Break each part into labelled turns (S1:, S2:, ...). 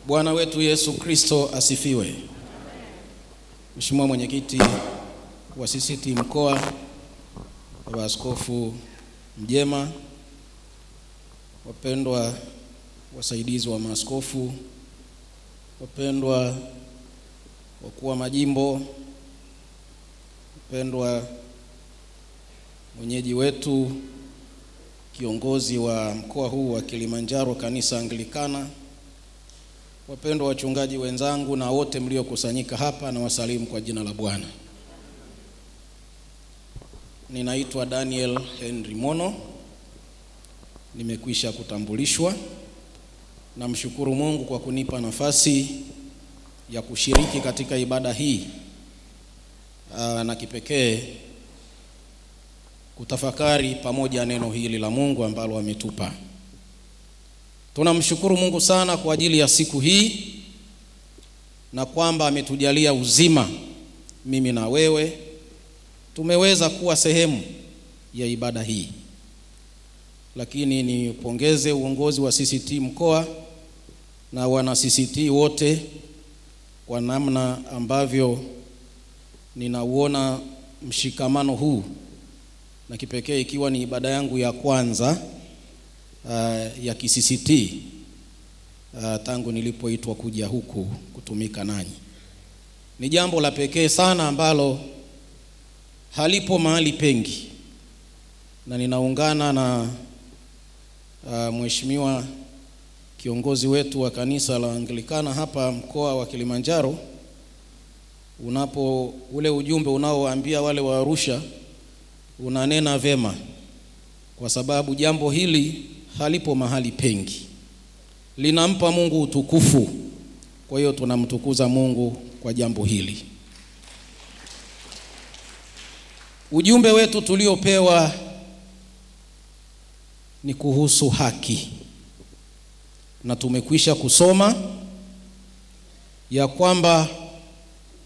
S1: Bwana wetu Yesu Kristo asifiwe. Mheshimiwa Mwenyekiti wa CCT mkoa, Baba Askofu Mjema, wapendwa wasaidizi wa maaskofu, wapendwa wakuu wa majimbo, wapendwa mwenyeji wetu, kiongozi wa mkoa huu wa Kilimanjaro Kanisa Anglikana, wapendwa wachungaji wenzangu na wote mliokusanyika hapa, na wasalimu kwa jina la Bwana. Ninaitwa Daniel Henry Mono. Nimekwisha kutambulishwa. Namshukuru Mungu kwa kunipa nafasi ya kushiriki katika ibada hii na kipekee kutafakari pamoja neno hili la Mungu ambalo ametupa. Tunamshukuru Mungu sana kwa ajili ya siku hii na kwamba ametujalia uzima, mimi na wewe tumeweza kuwa sehemu ya ibada hii. Lakini nipongeze uongozi wa CCT mkoa na wana CCT wote kwa namna ambavyo ninauona mshikamano huu, na kipekee ikiwa ni ibada yangu ya kwanza ya CCT tangu nilipoitwa kuja huku kutumika nanyi. Ni jambo la pekee sana ambalo halipo mahali pengi, na ninaungana na mheshimiwa kiongozi wetu wa kanisa la Anglikana hapa mkoa wa Kilimanjaro, ule ujumbe unaowaambia wale wa Arusha unanena vema, kwa sababu jambo hili halipo mahali pengi, linampa Mungu utukufu. Kwa hiyo tunamtukuza Mungu kwa jambo hili. Ujumbe wetu tuliopewa ni kuhusu haki, na tumekwisha kusoma ya kwamba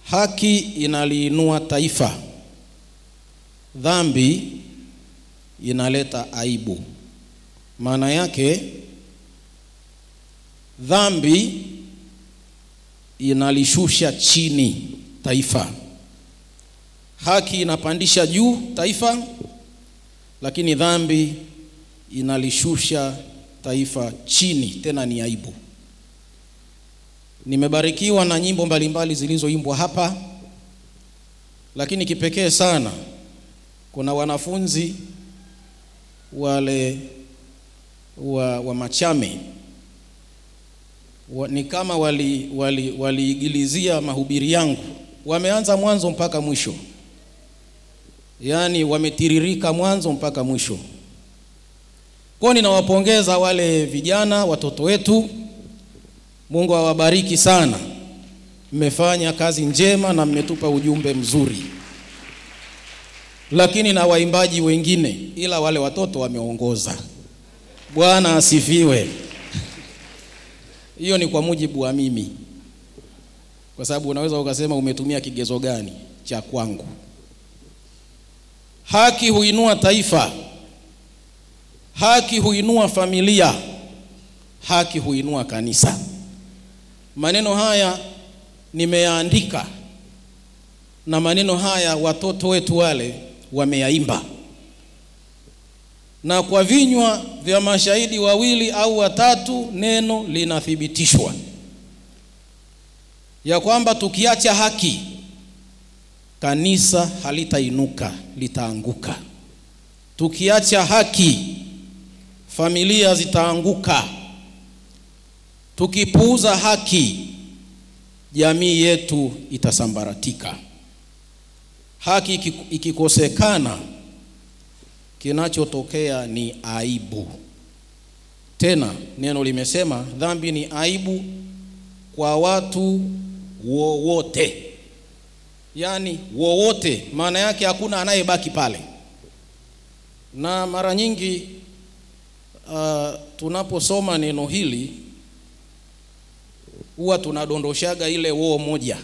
S1: haki inaliinua taifa, dhambi inaleta aibu. Maana yake dhambi inalishusha chini taifa, haki inapandisha juu taifa, lakini dhambi inalishusha taifa chini, tena ni aibu. Nimebarikiwa na nyimbo mbalimbali zilizoimbwa hapa, lakini kipekee sana kuna wanafunzi wale wa Machame ni kama waliigilizia mahubiri yangu. Wameanza mwanzo mpaka mwisho, yani wametiririka mwanzo mpaka mwisho. Kwa ninawapongeza wale vijana, watoto wetu. Mungu awabariki sana. Mmefanya kazi njema na mmetupa ujumbe mzuri. Lakini na waimbaji wengine, ila wale watoto wameongoza. Bwana asifiwe. Hiyo ni kwa mujibu wa mimi, kwa sababu unaweza ukasema umetumia kigezo gani cha kwangu. Haki huinua taifa, haki huinua familia, haki huinua kanisa. Maneno haya nimeyaandika, na maneno haya watoto wetu wale wameyaimba, na kwa vinywa vya mashahidi wawili au watatu neno linathibitishwa ya kwamba tukiacha haki kanisa halitainuka, litaanguka. Tukiacha haki familia zitaanguka. Tukipuuza haki jamii yetu itasambaratika. Haki ikikosekana, kinachotokea ni aibu. Tena neno limesema dhambi ni aibu kwa watu wowote. Yani wowote, maana yake hakuna anayebaki pale. Na mara nyingi tunaposoma neno hili huwa tunadondoshaga ile woo moja.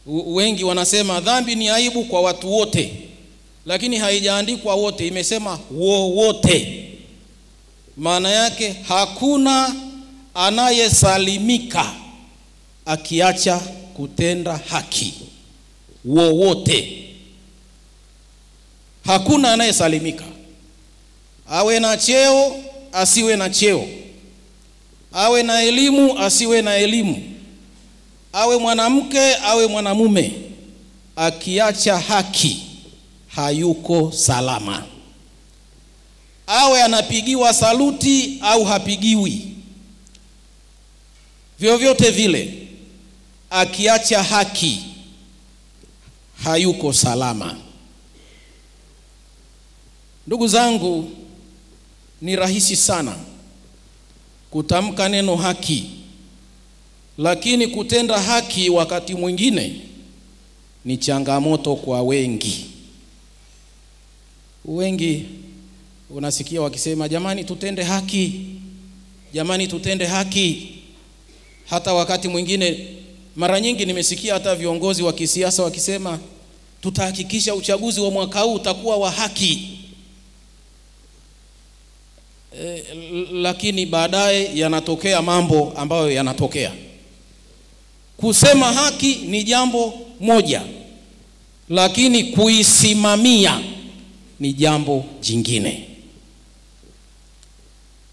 S1: Wengi wanasema dhambi ni aibu kwa watu wote, lakini haijaandikwa wote, imesema wowote. Maana yake hakuna anayesalimika akiacha kutenda haki wowote. Hakuna anayesalimika, awe na cheo asiwe na cheo, awe na elimu asiwe na elimu, awe mwanamke awe mwanamume, akiacha haki hayuko salama. Awe anapigiwa saluti au hapigiwi, vyovyote vile, akiacha haki hayuko salama. Ndugu zangu, ni rahisi sana kutamka neno haki, lakini kutenda haki wakati mwingine ni changamoto kwa wengi. Wengi unasikia wakisema jamani tutende haki, jamani tutende haki. Hata wakati mwingine, mara nyingi nimesikia hata viongozi wa kisiasa wakisema tutahakikisha uchaguzi wa mwaka huu utakuwa wa haki. Lakini baadaye yanatokea mambo ambayo yanatokea. Kusema haki ni jambo moja, lakini kuisimamia ni jambo jingine.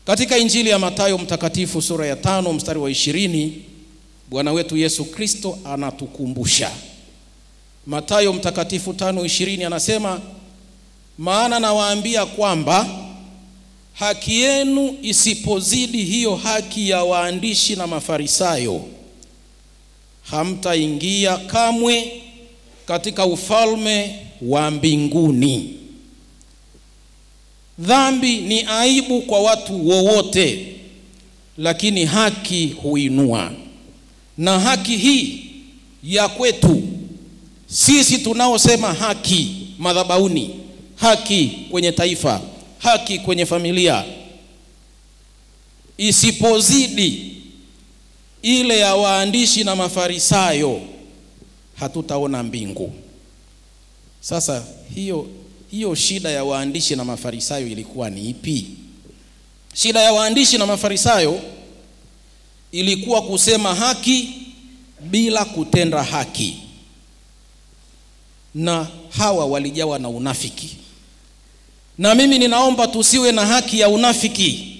S1: Katika Injili ya Mathayo mtakatifu sura ya 5 mstari wa 20, Bwana wetu Yesu Kristo anatukumbusha. Mathayo mtakatifu 5:20 anasema, maana nawaambia kwamba haki yenu isipozidi hiyo haki ya waandishi na Mafarisayo, hamtaingia kamwe katika ufalme wa mbinguni. Dhambi ni aibu kwa watu wowote, lakini haki huinua. Na haki hii ya kwetu sisi tunaosema haki madhabahuni, haki kwenye taifa, haki kwenye familia, isipozidi ile ya waandishi na Mafarisayo, hatutaona mbingu. Sasa hiyo shida ya waandishi na Mafarisayo ilikuwa ni ipi? Shida ya waandishi na Mafarisayo ilikuwa kusema haki bila kutenda haki. Na hawa walijawa na unafiki. Na mimi ninaomba tusiwe na haki ya unafiki.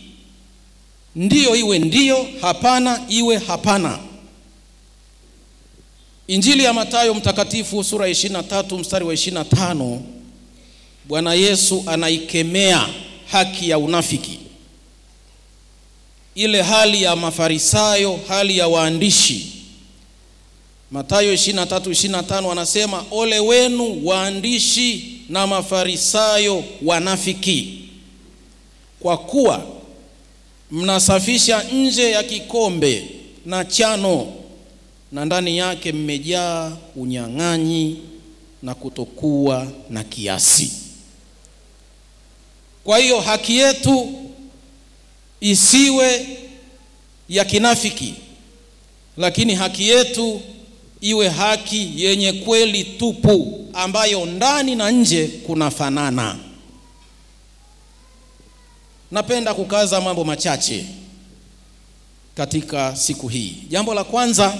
S1: Ndiyo iwe ndiyo, hapana iwe hapana. Injili ya Mathayo mtakatifu sura 23 mstari wa 25, Bwana Yesu anaikemea haki ya unafiki. Ile hali ya Mafarisayo, hali ya waandishi. Mathayo 23:25 anasema, ole wenu waandishi na Mafarisayo wanafiki, kwa kuwa mnasafisha nje ya kikombe na chano, na ndani yake mmejaa unyang'anyi na kutokuwa na kiasi. Kwa hiyo haki yetu isiwe ya kinafiki, lakini haki yetu iwe haki yenye kweli tupu, ambayo ndani na nje kunafanana. Napenda kukaza mambo machache katika siku hii. Jambo la kwanza,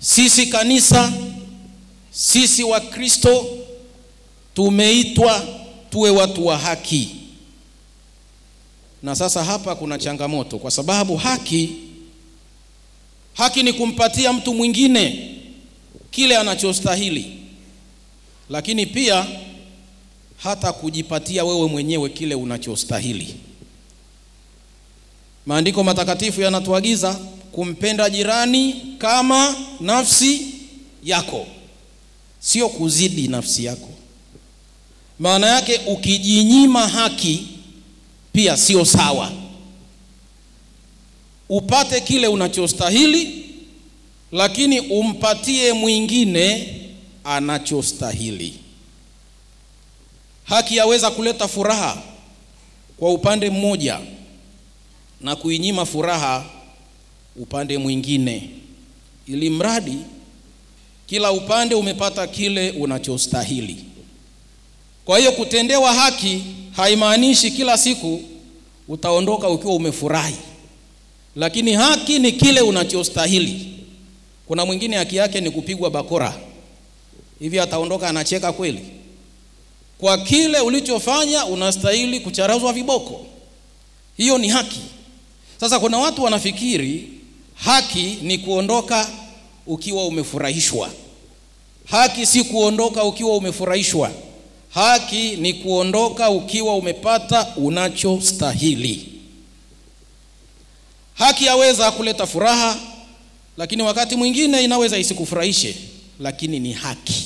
S1: sisi kanisa, sisi wa Kristo tumeitwa tuwe watu wa haki. Na sasa hapa kuna changamoto, kwa sababu haki ni kumpatia mtu mwingine kile anachostahili, lakini pia hata kujipatia wewe mwenyewe kile unachostahili. Maandiko matakatifu yanatuagiza kumpenda jirani kama nafsi yako, sio kuzidi nafsi yako. Maana yake ukijinyima haki pia sio sawa. Upate kile unachostahili, lakini umpatie mwingine anachostahili. Haki yaweza kuleta furaha kwa upande mmoja na kuinyima furaha upande mwingine, ili mradi kila upande umepata kile unachostahili. Kwa hiyo kutendewa haki haimaanishi kila siku utaondoka ukiwa umefurahi. lakini haki ni kile unachostahili. Kuna mwingine haki yake ni kupigwa bakora. Hivi ataondoka anacheka kweli? Kwa kile ulichofanya unastahili kucharazwa viboko. Hiyo ni haki. Sasa kuna watu wanafikiri haki ni kuondoka ukiwa umefurahishwa. Haki si kuondoka ukiwa umefurahishwa. Haki ni kuondoka ukiwa umepata unachostahili. Haki yaweza kuleta furaha, lakini wakati mwingine inaweza isikufurahishe, lakini ni haki.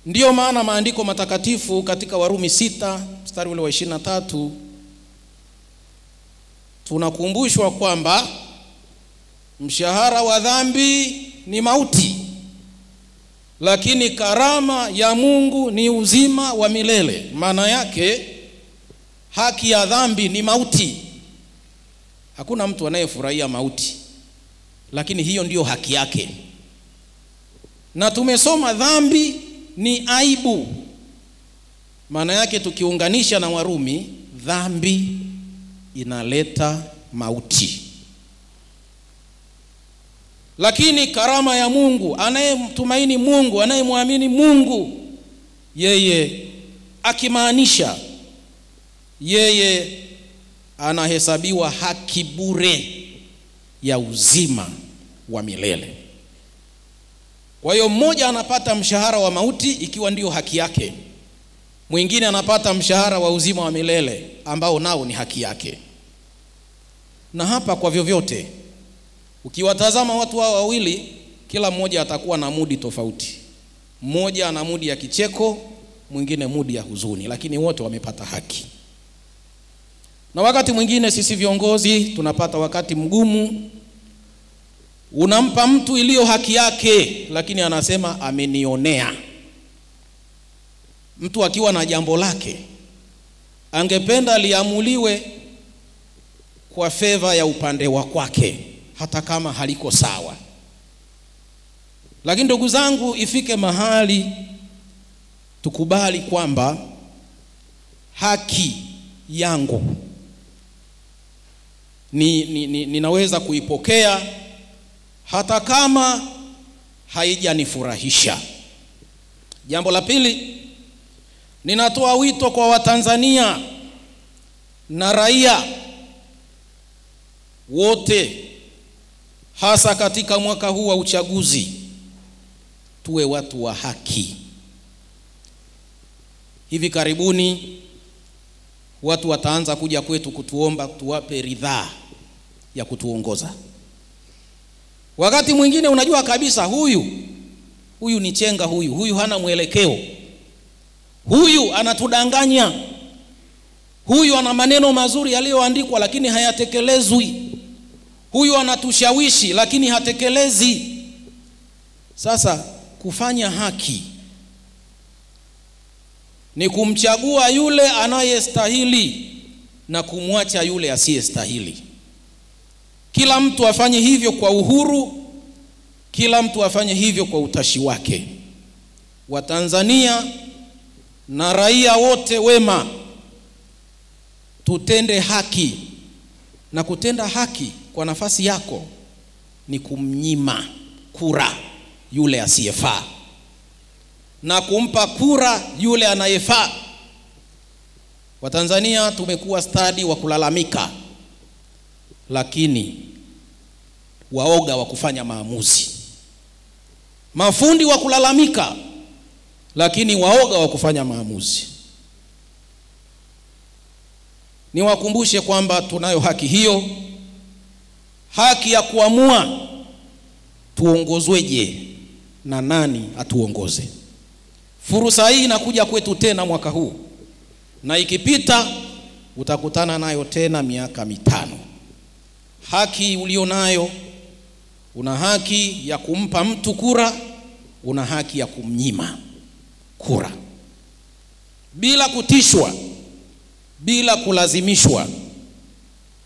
S1: Ndiyo maana maandiko matakatifu katika Warumi 6 mstari ule wa 23 tunakumbushwa kwamba mshahara wa dhambi ni mauti, lakini karama ya Mungu ni uzima wa milele. Maana yake haki ya dhambi ni mauti. Hakuna mtu anayefurahia mauti, lakini hiyo ndiyo haki yake. Na tumesoma dhambi ni aibu. Maana yake tukiunganisha na Warumi, dhambi inaleta mauti. Lakini karama ya Mungu, anayemtumaini Mungu, anayemwamini Mungu, yeye akimaanisha, yeye anahesabiwa haki bure ya uzima wa milele. Kwa hiyo mmoja anapata mshahara wa mauti ikiwa ndio haki yake. Mwingine anapata mshahara wa uzima wa milele ambao nao ni haki yake. Na hapa kwa vyovyote ukiwatazama watu hao wawili, kila mmoja atakuwa na mudi tofauti. Mmoja ana mudi ya kicheko, mwingine mudi ya huzuni, lakini wote wamepata haki. Na wakati mwingine sisi viongozi tunapata wakati mgumu. Unampa mtu iliyo haki yake, lakini anasema amenionea. Mtu akiwa na jambo lake angependa liamuliwe kwa favor ya upande wa kwake, hata kama haliko sawa. Lakini ndugu zangu, ifike mahali tukubali kwamba haki yangu ninaweza kuipokea hata kama haijanifurahisha. Jambo la pili, ninatoa wito kwa Watanzania na raia wote, hasa katika mwaka huu wa uchaguzi, tuwe watu wa haki. Hivi karibuni watu wataanza kuja kwetu kutuomba tuwape ridhaa ya kutuongoza. Wakati mwingine unajua kabisa huyu ni chenga, huyu hana mwelekeo, huyu anatudanganya, huyu ana maneno mazuri yaliyoandikwa lakini hayatekelezwi, huyu anatushawishi lakini hatekelezi. Sasa kufanya haki ni kumchagua yule anayestahili na kumwacha yule asiyestahili. Kila mtu afanye hivyo kwa uhuru, kila mtu afanye hivyo kwa utashi wake. Watanzania na raia wote wema, tutende haki. Na kutenda haki kwa nafasi yako ni kumnyima kura yule asiyefaa na kumpa kura yule anayefaa. Watanzania tumekuwa stadi wa kulalamika, lakini waoga wa kufanya maamuzi. Mafundi wa kulalamika, lakini waoga wa kufanya maamuzi. Niwakumbushe kwamba tunayo haki hiyo, haki ya kuamua tuongozweje na nani atuongoze. Fursa hii inakuja kwetu tena mwaka huu, na ikipita utakutana nayo tena miaka 5. Haki ulionayo, una haki ya kumpa mtu kura, una haki ya kumnyima kura, bila kutishwa, bila kulazimishwa,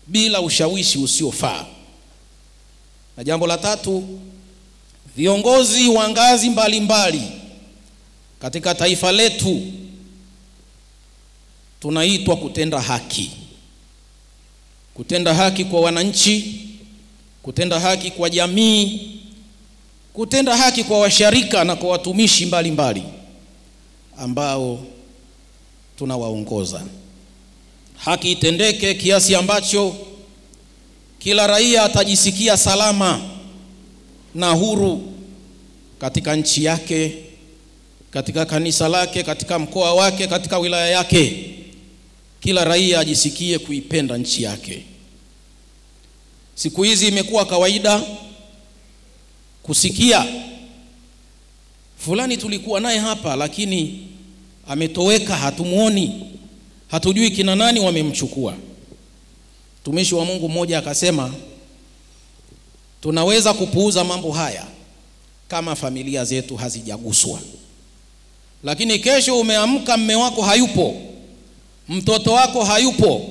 S1: bila ushawishi usiofaa. Na jambo la tatu, viongozi wa ngazi mbalimbali katika taifa letu tunaitwa kutenda haki. kutenda haki kwa wananchi, kutenda haki kwa jamii, kutenda haki kwa washarika na kwa watumishi mbalimbali ambao tunawaongoza. Haki itendeke kiasi ambacho kila raia atajisikia salama na huru katika nchi yake, katika kanisa lake, katika mkoa wake, katika wilaya yake. Kila raia ajisikie kuipenda nchi yake. Siku hizi imekuwa kawaida kusikia fulani tulikuwa naye hapa lakini ametoweka, hatumuoni, hatujui kina nani wamemchukua. Mtumishi wa Mungu mmoja akasema tunaweza kupuuza mambo haya kama familia zetu hazijaguswa. Lakini kesho umeamka, mme wako hayupo, mtoto wako hayupo,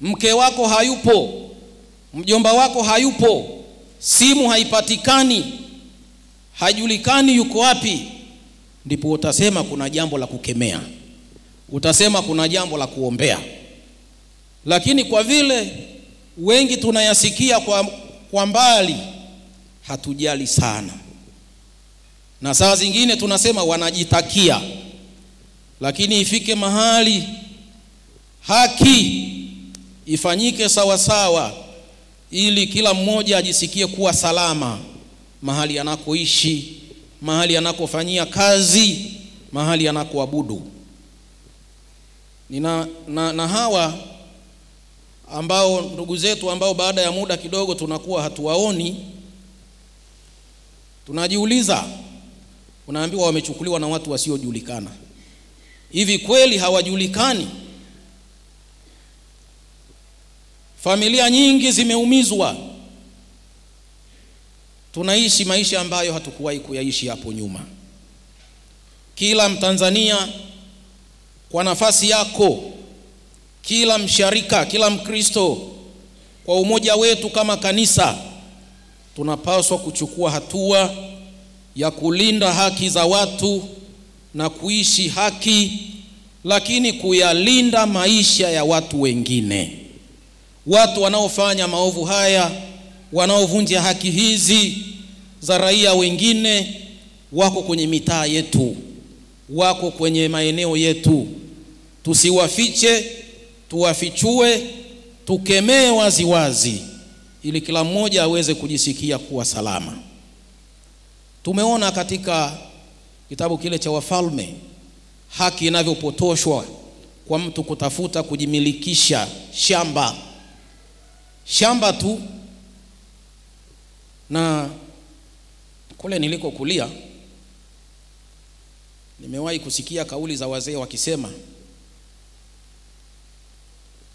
S1: mke wako hayupo, mjomba wako hayupo, simu haipatikani, hajulikani yuko wapi, ndipo utasema kuna jambo la kukemea, utasema kuna jambo la kuombea. Lakini kwa vile wengi tunayasikia kwa mbali, hatujali sana. Na saa zingine tunasema wanajitakia. Lakini ifike mahali haki ifanyike sawa sawa, ili kila mmoja ajisikie kuwa salama mahali anakoishi, mahali anakofanyia kazi, mahali anakoabudu. Na hawa ambao ndugu zetu ambao baada ya muda kidogo tunakuwa hatuwaoni, tunajiuliza, unaambiwa wamechukuliwa na watu wasiojulikana. Hivi kweli hawajulikani? Familia nyingi zimeumizwa. Tunaishi maisha ambayo hatukuwahi kuyaishi hapo nyuma. Kila Mtanzania kwa nafasi yako, kila msharika, kila Mkristo, kwa umoja wetu kama kanisa, tunapaswa kuchukua hatua ya kulinda haki za watu na kuishi haki, lakini kuyalinda maisha ya watu wengine. Watu wanaofanya maovu haya, wanaovunja haki hizi za raia wengine, wako kwenye mitaa yetu, wako kwenye maeneo yetu. Tusiwafiche, tuwafichue, tukemee wazi wazi, ili kila mmoja aweze kujisikia kuwa salama. Tumeona katika kitabu kile cha Wafalme haki inavyopotoshwa kwa mtu kutafuta kujimilikisha shamba tu. Na kule nilikokulia nimewahi kusikia kauli za wazee wakisema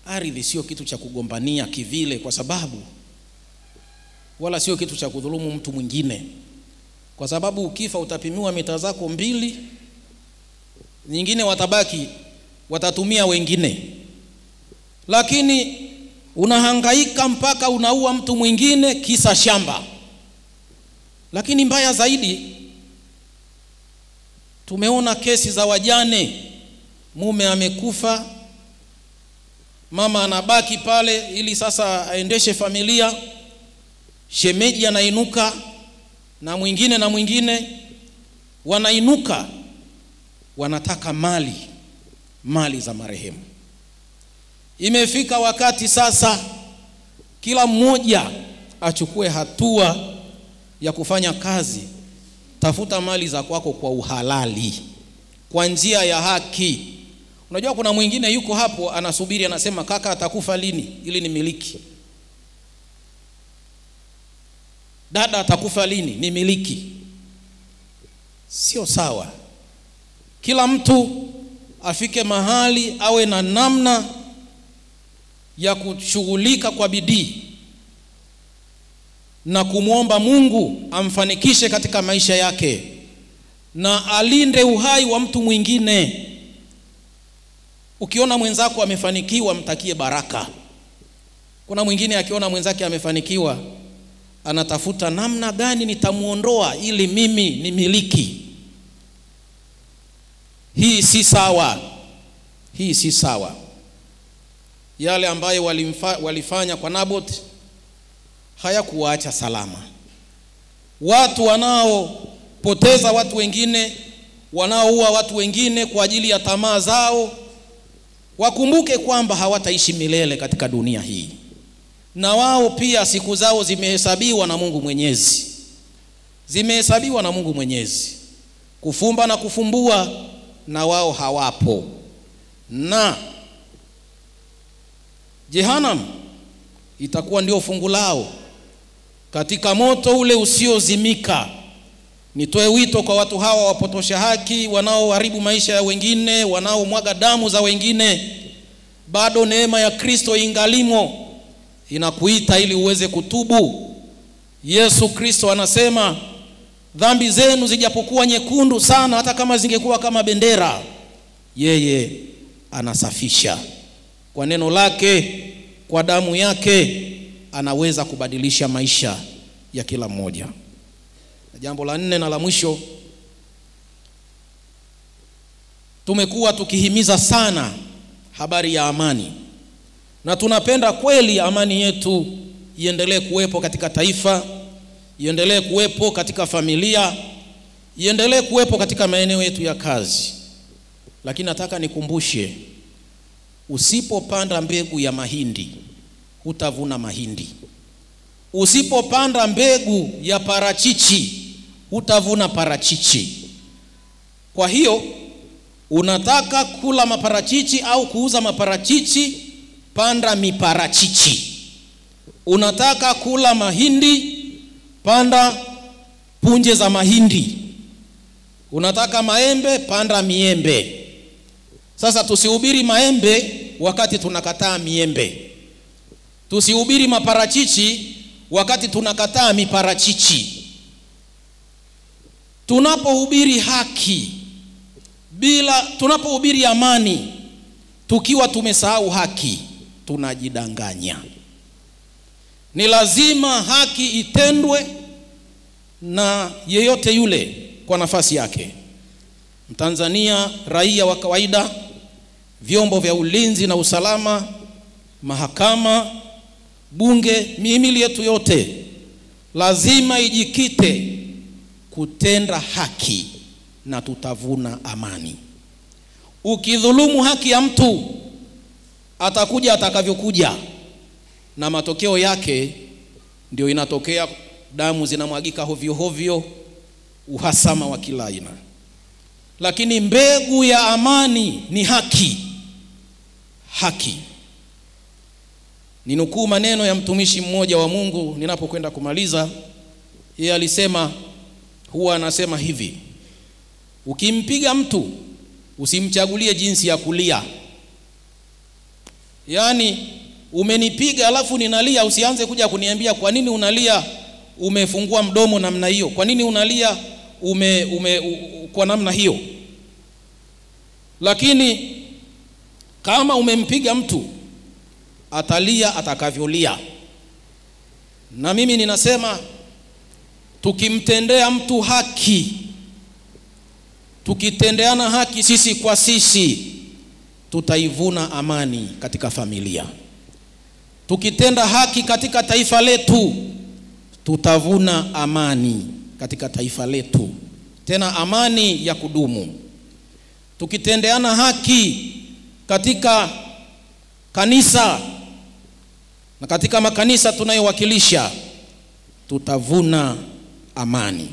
S1: ardhi sio kitu cha kugombania kivile, kwa sababu wala sio kitu cha kudhulumu mtu mwingine, kwa sababu ukifa utapimiwa mita zako 2, nyingine watabaki watatumia wengine. Lakini unahangaika mpaka unaua mtu mwingine kisa shamba. Lakini mbaya zaidi, tumeona kesi za wajane, mume amekufa, mama anabaki pale ili sasa aendeshe familia, shemeji anainuka na mwingine wanainuka, wanataka mali za marehemu. Imefika wakati sasa kila mmoja achukue hatua ya kufanya kazi. Tafuta mali za kwako kwa uhalali, kwa njia ya haki. Unajua kuna mwingine yuko hapo anasubiri, anasema kaka atakufa lini ili nimiliki, dada atakufa lini nimiliki. Sio sawa. Kila mtu afike mahali awe na namna ya kushughulika kwa bidii na kumwomba Mungu amfanikishe katika maisha yake na alinde uhai wa mtu mwingine. Ukiona mwenzako amefanikiwa, mtakie baraka. Kuna mwingine akiona mwenzake amefanikiwa, anatafuta namna gani nitamuondoa ili mimi nimiliki. Hii si sawa. yale ambayo walifanya kwa Naboth hayakuwaacha salama. Watu wanaopoteza watu wengine, wanaoua watu wengine kwa ajili ya tamaa zao, wakumbuke kwamba hawataishi milele katika dunia hii. Na wao pia siku zao zimehesabiwa na Mungu Mwenyezi. Zimehesabiwa na Mungu Mwenyezi. Kufumba na kufumbua na wao hawapo. Na Jehanamu itakuwa ndio fungu lao katika moto ule usiozimika. Nitoe wito kwa watu hawa wapotosha haki, wanaoharibu maisha ya wengine, wanaomwaga damu za wengine. Bado neema ya Kristo ingalimo, inakuita ili uweze kutubu. Yesu Kristo anasema, dhambi zenu zijapokuwa nyekundu sana, hata kama zingekuwa kama bendera, yeye anasafisha. Kwa neno lake, kwa damu yake, anaweza kubadilisha maisha ya kila mmoja. Na jambo la 4 na la mwisho, tumekuwa tukihimiza sana habari ya amani. Na tunapenda kweli amani yetu iendelee kuwepo katika taifa, iendelee kuwepo katika familia, iendelee kuwepo katika maeneo yetu ya kazi. Lakini nataka nikumbushe, usipopanda mbegu ya mahindi, hutavuna mahindi. Usipopanda mbegu ya parachichi, hutavuna parachichi. Kwa hiyo, unataka kula maparachichi au kuuza maparachichi, panda miparachichi. Unataka kula mahindi, panda punje za mahindi. Unataka maembe, panda miembe. Sasa tusihubiri maembe wakati tunakataa miembe. Tusihubiri maparachichi wakati tunakataa miparachichi. Tunapohubiri haki, tunapohubiri amani, tukiwa tumesahau haki, tunajidanganya. Ni lazima haki itendwe na yeyote yule kwa nafasi yake. Mtanzania, raia wa kawaida, vyombo vya ulinzi na usalama, mahakama, bunge, mihimili yetu yote lazima ijikite kutenda haki, na tutavuna amani. Ukidhulumu haki ya mtu, atakuja atakavyokuja, na matokeo yake ndio inatokea damu zinamwagika hovyo hovyo, uhasama wa kila aina. Lakini mbegu ya amani ni haki. Haki. Ninukuu maneno ya mtumishi mmoja wa Mungu ninapokwenda kumaliza. Yeye alisema, huwa anasema hivi: ukimpiga mtu, usimchagulie jinsi ya kulia. Yaani, umenipiga alafu ninalia, usianze kuja kuniambia kwa nini unalia umefungua mdomo namna hiyo. Kwa nini unalia kwa namna hiyo? Lakini kama umempiga mtu, atalia atakavyolia. Na mimi ninasema, tukimtendea mtu haki, tukitendeana haki sisi kwa sisi, tutaivuna amani katika familia. Tukitenda haki katika taifa letu, tutavuna amani katika taifa letu, tena amani ya kudumu. Tukitendeana haki katika kanisa na katika makanisa tunayowakilisha, tutavuna amani,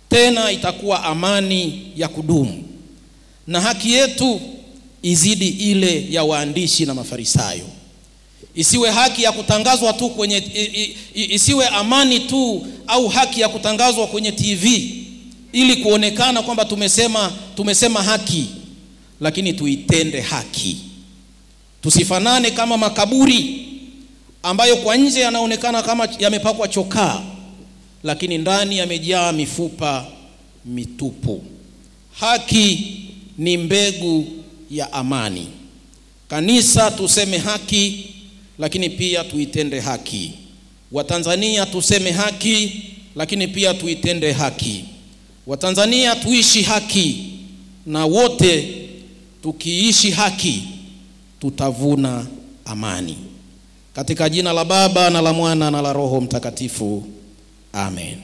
S1: tena itakuwa amani ya kudumu. Na haki yetu izidi ile ya waandishi na Mafarisayo. Isiwe haki ya kutangazwa tu kwenye isiwe amani tu au haki ya kutangazwa kwenye TV ili kuonekana kwamba tumesema haki, lakini tuitende haki. Tusifanane kama makaburi ambayo kwa nje yanaonekana kama yamepakwa chokaa, lakini ndani yamejaa mifupa mitupu. Haki ni mbegu ya amani. Kanisa tuseme haki, lakini pia tuitende haki. Watanzania tuseme haki, lakini pia tuitende haki. Watanzania tuishi haki, na wote tukiishi haki tutavuna amani. Katika jina la Baba na la Mwana na la Roho Mtakatifu. Amen.